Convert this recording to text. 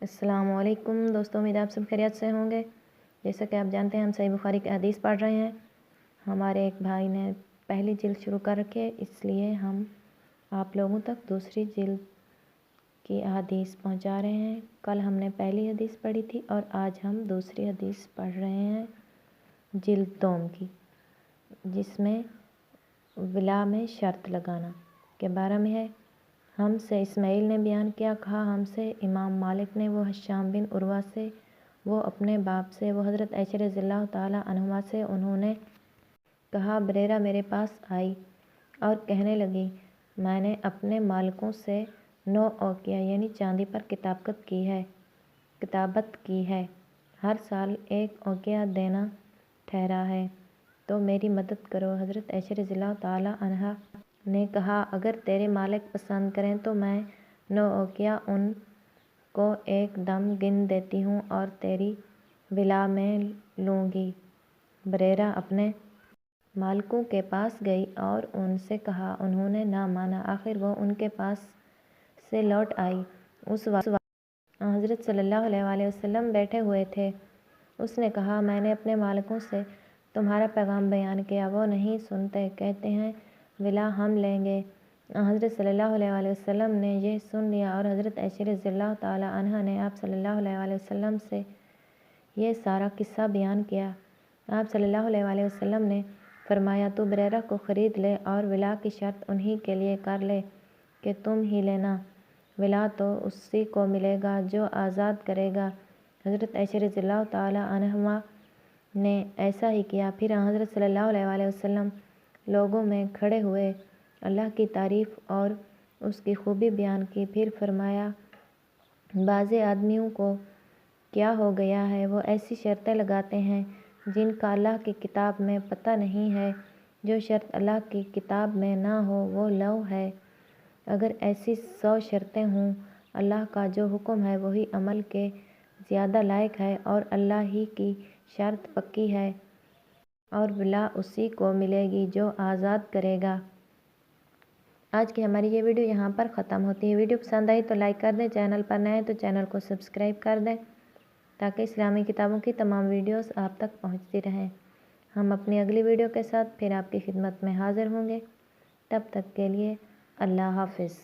السلام علیکم دوستوں، امید آپ سب خیریت سے ہوں گے۔ جیسا کہ آپ جانتے ہیں ہم صحیح بخاری کی حدیث پڑھ رہے ہیں۔ ہمارے ایک بھائی نے پہلی جلد شروع کر رکھی ہے، اس لیے ہم آپ لوگوں تک دوسری جلد کی حدیث پہنچا رہے ہیں۔ کل ہم نے پہلی حدیث پڑھی تھی اور آج ہم دوسری حدیث پڑھ رہے ہیں جلد دوم کی، جس میں ولا میں شرط لگانا کے بارے میں ہے۔ ہم سے اسماعیل نے بیان کیا، کہا ہم سے امام مالک نے، وہ ہشام بن عروہ سے، وہ اپنے باپ سے، وہ حضرت عائشہ رضی اللہ تعالیٰ عنہما سے، انہوں نے کہا بریرہ میرے پاس آئی اور کہنے لگی میں نے اپنے مالکوں سے 9 اوقیہ یعنی چاندی پر کتابت کی ہے، ہر سال 1 اوقیہ دینا ٹھہرا ہے، تو میری مدد کرو۔ حضرت عائشہ رضی اللہ تعالیٰ عنہا نے کہا اگر تیرے مالک پسند کریں تو میں 9 اوقیہ ان کو ایک دم گن دیتی ہوں اور تیری ولا میں لوں گی۔ بریرہ اپنے مالکوں کے پاس گئی اور ان سے کہا، انہوں نے نہ مانا، آخر وہ ان کے پاس سے لوٹ آئی۔ اس وقت حضرت صلی اللہ علیہ وسلم بیٹھے ہوئے تھے۔ اس نے کہا میں نے اپنے مالکوں سے تمہارا پیغام بیان کیا، وہ نہیں سنتے، کہتے ہیں ولا ہم لیں گے۔ حضرت صلی اللہ علیہ وسلم نے یہ سن لیا اور حضرت عائشہ رضی اللہ تعالیٰ عنہا نے آپ صلی اللہ علیہ وسلم سے یہ سارا قصہ بیان کیا۔ آپ صلی اللہ علیہ وسلم نے فرمایا تو بریرہ کو خرید لے اور ولا کی شرط انہی کے لیے کر لے کہ تم ہی لینا، ولا تو اسی کو ملے گا جو آزاد کرے گا۔ حضرت عائشہ رضی اللہ تعالیٰ عنہا نے ایسا ہی کیا۔ پھر حضرت صلی اللہ علیہ وسلم لوگوں میں کھڑے ہوئے، اللہ کی تعریف اور اس کی خوبی بیان کی، پھر فرمایا بعض آدمیوں کو کیا ہو گیا ہے، وہ ایسی شرطیں لگاتے ہیں جن کا اللہ کی کتاب میں پتہ نہیں ہے، جو شرط اللہ کی کتاب میں نہ ہو وہ لغو ہے۔ اگر ایسی 100 شرطیں ہوں، اللہ کا جو حکم ہے وہی عمل کے زیادہ لائق ہے اور اللہ ہی کی شرط پکی ہے اور ولا اسی کو ملے گی جو آزاد کرے گا۔ آج کی ہماری یہ ویڈیو یہاں پر ختم ہوتی ہے۔ ویڈیو پسند آئی تو لائک کر دیں، چینل پر نئے ہیں تو چینل کو سبسکرائب کر دیں تاکہ اسلامی کتابوں کی تمام ویڈیوز آپ تک پہنچتی رہیں۔ ہم اپنی اگلی ویڈیو کے ساتھ پھر آپ کی خدمت میں حاضر ہوں گے، تب تک کے لیے اللہ حافظ۔